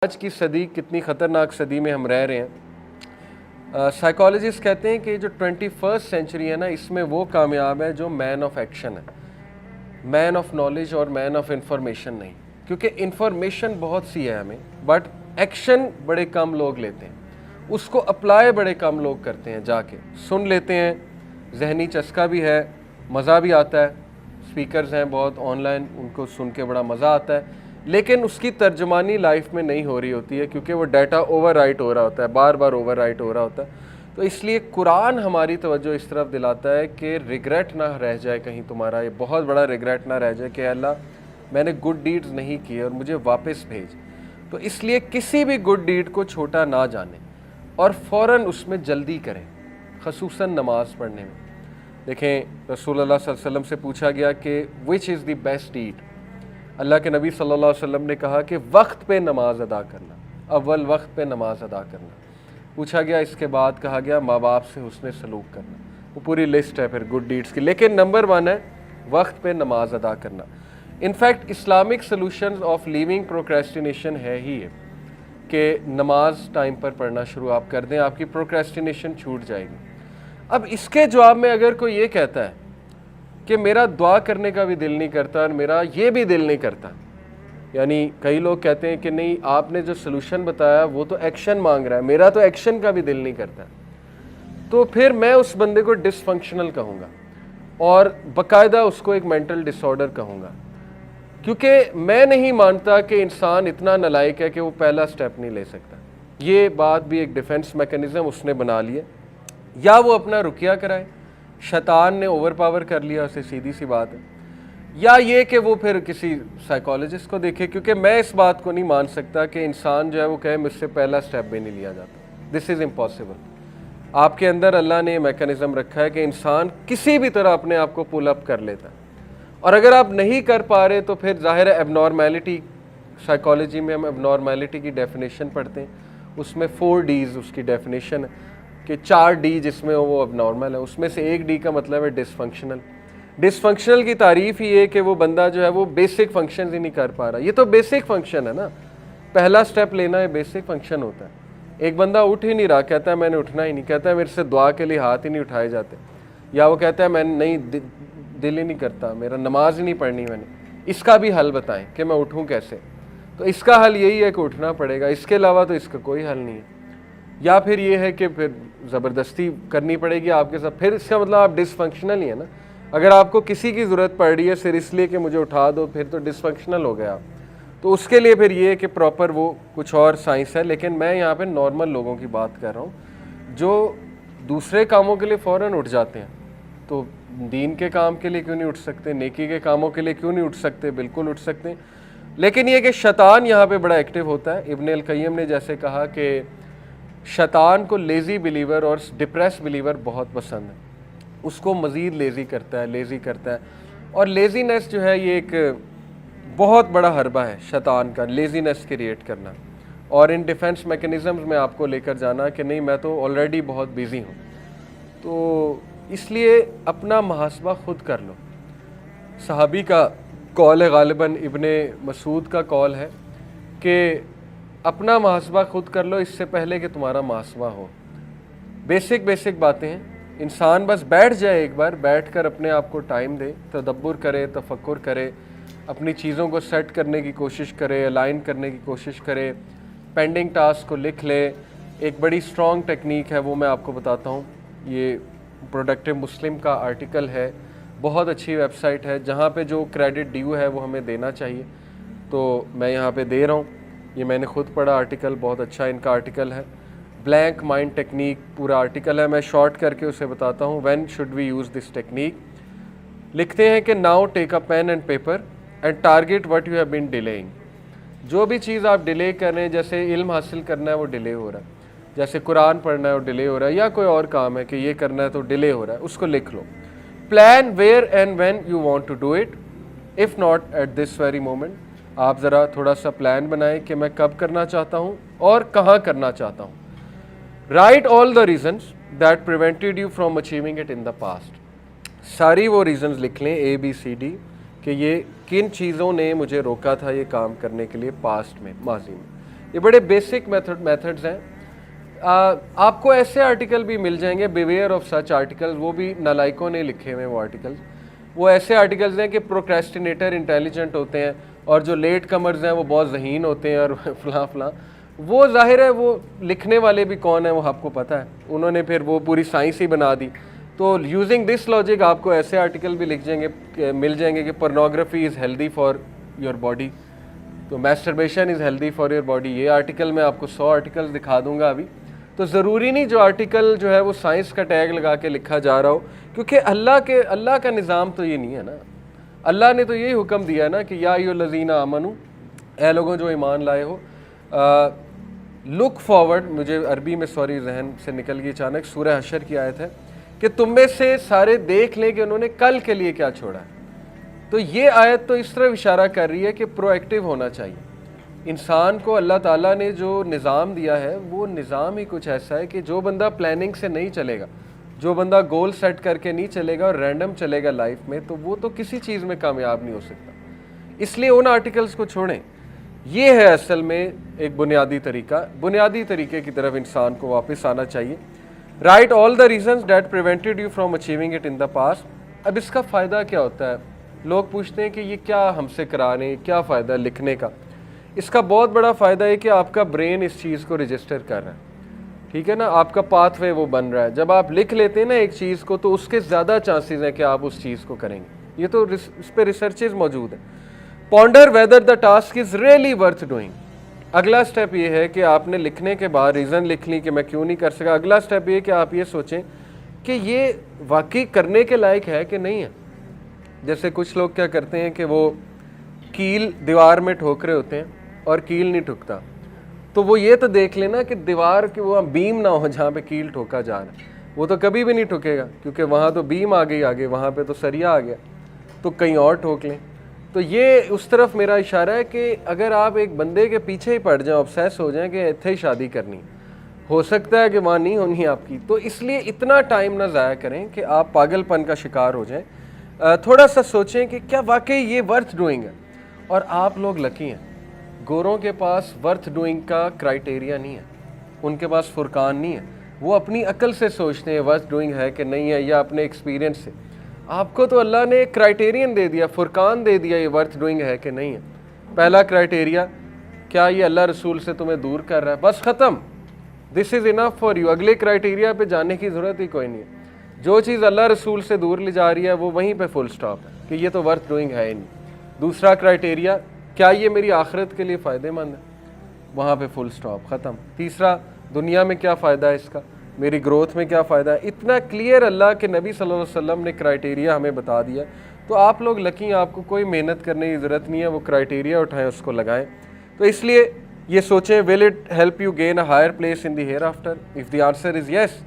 آج کی صدی کتنی خطرناک صدی میں ہم رہ رہے ہیں۔ سائیکالوجسٹ کہتے ہیں کہ جو 21st سینچری ہے نا، اس میں وہ کامیاب ہے جو مین آف ایکشن ہے، مین آف نالج اور مین آف انفارمیشن نہیں، کیونکہ انفارمیشن بہت سی ہے ہمیں، بٹ ایکشن بڑے کم لوگ لیتے ہیں، اس کو اپلائی بڑے کم لوگ کرتے ہیں، جا کے سن لیتے ہیں، ذہنی چسکا بھی ہے، مزہ بھی آتا ہے، اسپیکرز ہیں بہت آن لائن، ان کو سن کے بڑا مزہ آتا ہے، لیکن اس کی ترجمانی لائف میں نہیں ہو رہی ہوتی ہے، کیونکہ وہ ڈیٹا اوور رائٹ ہو رہا ہوتا ہے، بار بار اوور رائٹ ہو رہا ہوتا ہے۔ تو اس لیے قرآن ہماری توجہ اس طرف دلاتا ہے کہ ریگریٹ نہ رہ جائے کہیں تمہارا، یہ بہت بڑا ریگریٹ نہ رہ جائے کہ اللہ میں نے گڈ ڈیڈز نہیں کیے اور مجھے واپس بھیج۔ تو اس لیے کسی بھی گڈ ڈیڈ کو چھوٹا نہ جانیں اور فوراً اس میں جلدی کریں، خصوصاً نماز پڑھنے میں۔ دیکھیں رسول اللہ صلی اللہ علیہ وسلم سے پوچھا گیا کہ وچ از دی بیسٹ ڈیڈ؟ اللہ کے نبی صلی اللہ علیہ وسلم نے کہا کہ وقت پہ نماز ادا کرنا، اول وقت پہ نماز ادا کرنا۔ پوچھا گیا اس کے بعد کہا گیا ماں باپ سے حسن سلوک کرنا۔ وہ پوری لسٹ ہے پھر گڈ ڈیڈز کی، لیکن نمبر 1 ہے وقت پہ نماز ادا کرنا۔ In fact Islamic solutions of living procrastination ہے ہی ہے کہ نماز ٹائم پر پڑھنا شروع آپ کر دیں، آپ کی پروکریسٹینیشن چھوٹ جائے گی۔ اب اس کے جواب میں اگر کوئی یہ کہتا ہے کہ میرا دعا کرنے کا بھی دل نہیں کرتا اور میرا یہ بھی دل نہیں کرتا، یعنی کئی لوگ کہتے ہیں کہ نہیں آپ نے جو سلوشن بتایا وہ تو ایکشن مانگ رہا ہے، میرا تو ایکشن کا بھی دل نہیں کرتا، تو پھر میں اس بندے کو ڈس فنکشنل کہوں گا اور باقاعدہ اس کو ایک مینٹل ڈس آرڈر کہوں گا، کیونکہ میں نہیں مانتا کہ انسان اتنا نالائق ہے کہ وہ پہلا سٹیپ نہیں لے سکتا۔ یہ بات بھی ایک ڈیفنس میکنزم اس نے بنا لیا، یا وہ اپنا رقیہ کرائے، شیطان نے اوور پاور کر لیا اسے، سیدھی سی بات ہے، یا یہ کہ وہ پھر کسی سائیکالوجسٹ کو دیکھے، کیونکہ میں اس بات کو نہیں مان سکتا کہ انسان جو ہے وہ کہے مجھ سے پہلا سٹیپ بھی نہیں لیا جاتا۔ دس از امپاسبل۔ آپ کے اندر اللہ نے یہ میکنزم رکھا ہے کہ انسان کسی بھی طرح اپنے آپ کو پل اپ کر لیتا ہے، اور اگر آپ نہیں کر پا رہے تو پھر ظاہر ہے ایب نارمیلٹی، سائیکالوجی میں ہم ایب نارمیلٹی کی ڈیفینیشن پڑھتے ہیں، اس میں 4 ڈیز اس کی ڈیفینیشن ہے کہ 4 ڈی جس میں وہ اب نارمل ہے، اس میں سے ایک ڈی کا مطلب ہے ڈس فنکشنل۔ ڈس فنکشنل کی تعریف ہی ہے کہ وہ بندہ جو ہے وہ بیسک فنکشنز ہی نہیں کر پا رہا۔ یہ تو بیسک فنکشن ہے نا، پہلا سٹیپ لینا ہے بیسک فنکشن ہوتا ہے۔ ایک بندہ اٹھ ہی نہیں رہا، کہتا ہے میں نے اٹھنا ہی نہیں، کہتا ہے میرے سے دعا کے لیے ہاتھ ہی نہیں اٹھائے جاتے، یا وہ کہتا ہے میں نہیں دل ہی نہیں کرتا، میرا نماز ہی نہیں پڑھنی میں نے۔ اس کا بھی حل بتائیں کہ میں اٹھوں کیسے؟ تو اس کا حل یہی ہے کہ اٹھنا پڑے گا، اس کے علاوہ تو اس کا کوئی حل نہیں ہے۔ یا پھر یہ ہے کہ پھر زبردستی کرنی پڑے گی آپ کے ساتھ، پھر اس کا مطلب آپ ڈس فنکشنل ہی ہے نا۔ اگر آپ کو کسی کی ضرورت پڑ رہی ہے صرف اس لیے کہ مجھے اٹھا دو، پھر تو ڈس فنکشنل ہو گیا آپ۔ تو اس کے لیے پھر یہ ہے کہ پراپر وہ کچھ اور سائنس ہے، لیکن میں یہاں پہ نارمل لوگوں کی بات کر رہا ہوں جو دوسرے کاموں کے لیے فوراً اٹھ جاتے ہیں، تو دین کے کام کے لیے کیوں نہیں اٹھ سکتے؟ نیکی کے کاموں کے لیے کیوں نہیں اٹھ سکتے؟ بالکل اٹھ سکتے ہیں۔ لیکن یہ کہ شیطان یہاں پہ بڑا ایکٹیو ہوتا ہے۔ ابن القیم نے جیسے کہا کہ شیطان کو لیزی بلیور اور ڈپریس بلیور بہت پسند ہے، اس کو مزید لیزی کرتا ہے، اور لیزینس جو ہے یہ ایک بہت بڑا حربہ ہے شیطان کا، لیزینس کریٹ کرنا، اور ان ڈیفنس میکنزمز میں آپ کو لے کر جانا کہ نہیں میں تو آلریڈی بہت بیزی ہوں۔ تو اس لیے اپنا محاسبہ خود کر لو۔ صحابی کا قول ہے، غالباً ابن مسعود کا قول ہے کہ اپنا محاسبہ خود کر لو اس سے پہلے کہ تمہارا محاسبہ ہو۔ بیسک باتیں ہیں، انسان بس بیٹھ جائے، ایک بار بیٹھ کر اپنے آپ کو ٹائم دے، تدبر کرے، تفکر کرے، اپنی چیزوں کو سیٹ کرنے کی کوشش کرے، الائن کرنے کی کوشش کرے، پینڈنگ ٹاسک کو لکھ لے۔ ایک بڑی سٹرونگ ٹیکنیک ہے، وہ میں آپ کو بتاتا ہوں۔ یہ پروڈکٹیو مسلم کا آرٹیکل ہے، بہت اچھی ویب سائٹ ہے جہاں پہ جو کریڈٹ ڈیو ہے وہ ہمیں دینا چاہیے، تو میں یہاں پہ دے رہا ہوں۔ یہ میں نے خود پڑھا آرٹیکل، بہت اچھا ان کا آرٹیکل ہے، بلینک مائنڈ ٹیکنیک پورا آرٹیکل ہے، میں شارٹ کر کے اسے بتاتا ہوں۔ When should we use this technique? لکھتے ہیں کہ now take a pen and paper and target what you have been dealing. جو بھی چیز آپ ڈیلے کر رہے ہیں، جیسے علم حاصل کرنا ہے وہ ڈیلے ہو رہا ہے، جیسے قرآن پڑھنا ہے وہ ڈیلے ہو رہا ہے، یا کوئی اور کام ہے کہ یہ کرنا ہے تو ڈیلے ہو رہا ہے، اس کو لکھ لو۔ Plan where and when you want to do it, if not at this very moment. آپ ذرا تھوڑا سا پلان بنائیں کہ میں کب کرنا چاہتا ہوں اور کہاں کرنا چاہتا ہوں۔ Right all the reasons that prevented you from achieving it in the past. ساری وہ ریزنز لکھ لیں ABCD کہ یہ کن چیزوں نے مجھے روکا تھا یہ کام کرنے کے لیے پاسٹ میں، ماضی میں۔ یہ بڑے بیسک میتھڈز ہیں. آپ کو ایسے آرٹیکل بھی مل جائیں گے, بیویئر آف سچ آرٹیکلز, وہ بھی نالائکوں نے لکھے ہوئے وہ آرٹیکلز. وہ ایسے آرٹیکلز ہیں کہ پروکریسٹینیٹر انٹیلیجنٹ ہوتے ہیں اور جو لیٹ کمرز ہیں وہ بہت ذہین ہوتے ہیں اور فلاں فلاں. وہ ظاہر ہے وہ لکھنے والے بھی کون ہیں وہ آپ کو پتہ ہے, انہوں نے پھر وہ پوری سائنس ہی بنا دی. تو یوزنگ دس لاجک آپ کو ایسے آرٹیکل بھی مل جائیں گے کہ pornography is healthy for your body, تو masturbation is healthy for your body. یہ آرٹیکل میں آپ کو 100 آرٹیکل دکھا دوں گا ابھی. تو ضروری نہیں جو آرٹیکل جو ہے وہ سائنس کا ٹیگ لگا کے لکھا جا رہا ہو, کیونکہ اللہ کا نظام تو یہ نہیں ہے نا. اللہ نے تو یہی حکم دیا ہے نا کہ یا ایھا الذین آمنوا, اے لوگوں جو ایمان لائے ہو, لک فارورڈ, مجھے عربی میں سوری ذہن سے نکل گئی اچانک, سورہ حشر کی آیت ہے کہ تم میں سے سارے دیکھ لیں کہ انہوں نے کل کے لیے کیا چھوڑا ہے. تو یہ آیت تو اس طرح اشارہ کر رہی ہے کہ پرو ایکٹیو ہونا چاہیے. انسان کو اللہ تعالیٰ نے جو نظام دیا ہے وہ نظام ہی کچھ ایسا ہے کہ جو بندہ پلاننگ سے نہیں چلے گا, جو بندہ گول سیٹ کر کے نہیں چلے گا اور رینڈم چلے گا لائف میں, تو وہ تو کسی چیز میں کامیاب نہیں ہو سکتا. اس لیے ان آرٹیکلز کو چھوڑیں. یہ ہے اصل میں ایک بنیادی طریقے کی طرف انسان کو واپس آنا چاہیے. Write all the reasons that prevented you from achieving it in the past. اب اس کا فائدہ کیا ہوتا ہے؟ لوگ پوچھتے ہیں کہ یہ کیا ہم سے کرا رہے ہیں, کیا فائدہ لکھنے کا؟ اس کا بہت بڑا فائدہ ہے کہ آپ کا برین اس چیز کو رجسٹر کر رہا ہے, ٹھیک ہے نا, آپ کا پاتھ وے وہ بن رہا ہے. جب آپ لکھ لیتے ہیں نا ایک چیز کو تو اس کے زیادہ چانسز ہیں کہ آپ اس چیز کو کریں گے. یہ تو اس پہ ریسرچز موجود ہیں. Ponder whether the task is really worth doing. اگلا سٹیپ یہ ہے کہ آپ نے لکھنے کے بعد ریزن لکھ لی کہ میں کیوں نہیں کر سکا. اگلا سٹیپ یہ کہ آپ یہ سوچیں کہ یہ واقعی کرنے کے لائق ہے کہ نہیں ہے. جیسے کچھ لوگ کیا کرتے ہیں کہ وہ کیل دیوار میں ٹھوک رہے ہوتے ہیں اور کیل نہیں ٹھکتا, تو وہ یہ تو دیکھ لینا کہ دیوار کی وہ بیم نہ ہو جہاں پہ کیل ٹھوکا جا رہا ہے, وہ تو کبھی بھی نہیں ٹھکے گا کیونکہ وہاں تو بیم آ گئی آگے, وہاں پہ تو سریا آ گیا, تو کہیں اور ٹھوک لیں. تو یہ اس طرف میرا اشارہ ہے کہ اگر آپ ایک بندے کے پیچھے ہی پڑ جائیں, obsess ہو جائیں کہ اتنے ہی شادی کرنی, ہو سکتا ہے کہ وہاں نہیں ہونی آپ کی, تو اس لیے اتنا ٹائم نہ ضائع کریں کہ آپ پاگل پن کا شکار ہو جائیں. تھوڑا سا سوچیں کہ کیا واقعی یہ ورتھ ڈوئنگ ہے. اور آپ لوگ لکی ہیں, گوروں کے پاس ورتھ ڈوئنگ کا کرائٹیریا نہیں ہے, ان کے پاس فرقان نہیں ہے. وہ اپنی عقل سے سوچتے ہیں ورتھ ڈوئنگ ہے کہ نہیں ہے, یا اپنے ایکسپیرینس سے. آپ کو تو اللہ نے ایک کرائٹیرین دے دیا, فرقان دے دیا, یہ ورتھ ڈوئنگ ہے کہ نہیں ہے. پہلا کرائٹیریا, کیا یہ اللہ رسول سے تمہیں دور کر رہا ہے, بس ختم, دس از انف فار یو. اگلے کرائٹیریا پہ جانے کی ضرورت ہی کوئی نہیں ہے. جو چیز اللہ رسول سے دور لے جا رہی ہے وہ وہیں پہ فل سٹاپ ہے کہ یہ تو ورتھ ڈوئنگ ہے ہی نہیں. دوسرا کرائٹیریا, کیا یہ میری آخرت کے لیے فائدہ مند ہے, وہاں پہ فل سٹاپ, ختم. تیسرا, دنیا میں کیا فائدہ ہے اس کا, میری گروتھ میں کیا فائدہ ہے. اتنا کلیئر اللہ کے نبی صلی اللہ علیہ وسلم نے کرائٹیریا ہمیں بتا دیا. تو آپ لوگ لکی, آپ کو کوئی محنت کرنے کی ضرورت نہیں ہے, وہ کرائٹیریا اٹھائیں, اس کو لگائیں. تو اس لیے یہ سوچیں, will it help you gain a higher place in the hereafter. If the answer is yes,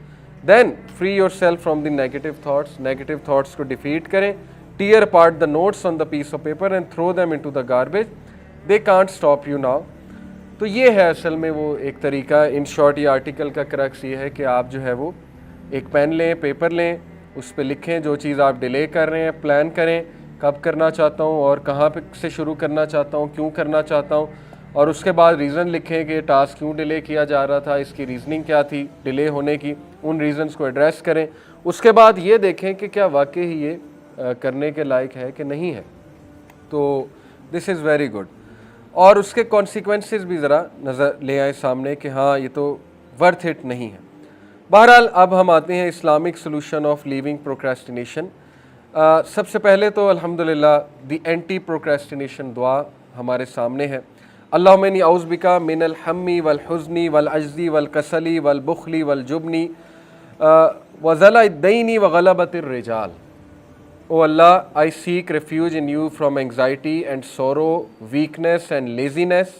then free yourself from the negative thoughts. Negative thoughts کو ڈیفیٹ کریں. Tear apart the notes on the piece of paper and throw them into the garbage. They can't stop you now. تو یہ ہے اصل میں وہ ایک طریقہ. ان شارٹ یہ آرٹیکل کا کرکس یہ ہے کہ آپ جو ہے وہ ایک پین لیں, پیپر لیں, اس پہ لکھیں جو چیز آپ ڈیلے کر رہے ہیں, پلان کریں کب کرنا چاہتا ہوں اور کہاں پہ سے شروع کرنا چاہتا ہوں, کیوں کرنا چاہتا ہوں, اور اس کے بعد ریزن لکھیں کہ ٹاسک کیوں ڈیلے کیا جا رہا تھا, اس کی ریزننگ کیا تھی ڈیلے ہونے کی, ان ریزنز کو ایڈریس کریں. اس کے بعد یہ دیکھیں کہ کیا واقعی یہ کرنے کے لائق ہے کہ نہیں ہے. تو دس از ویری گڈ. اور اس کے کانسیکوینسز بھی ذرا نظر لے آئیں سامنے کہ ہاں یہ تو ورتھ اٹ نہیں ہے. بہرحال اب ہم آتے ہیں Islamic solution of living procrastination. سب سے پہلے تو الحمدللہ دی اینٹی پروکریسٹینیشن دعا ہمارے سامنے ہے. اللہم انی اعوذ بکا من الہم والحزن والعجز والکسل والبخل والجبن وضلع الدین وغلبۃ الرجال. O Allah, I seek refuge in you from anxiety and sorrow, weakness and laziness,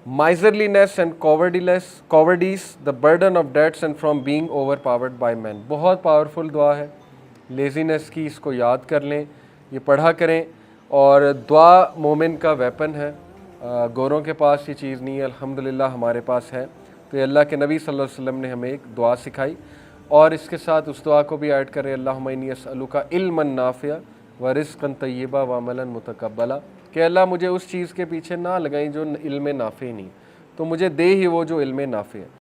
miserliness and cowardice, the burden of debts and from being overpowered by men. بہت پاورفل دعا ہے. لیزینس کی اس کو یاد کر لیں, یہ پڑھا کریں. اور دعا مومن کا ویپن ہے. گوروں کے پاس یہ چیز نہیں ہے, الحمدللہ ہمارے پاس ہے. تو یہ اللہ کے نبی صلی اللہ علیہ وسلم نے ہمیں ایک دعا سکھائی, اور اس کے ساتھ اس دعا کو بھی ایڈ کریں, اللہم انی اسألک علما نافعا ورزقا طیبا وعملا متقبلا, کہ اللہ مجھے اس چیز کے پیچھے نہ لگائیں جو علم نافع نہیں. تو مجھے دے ہی وہ جو علم نافع ہے.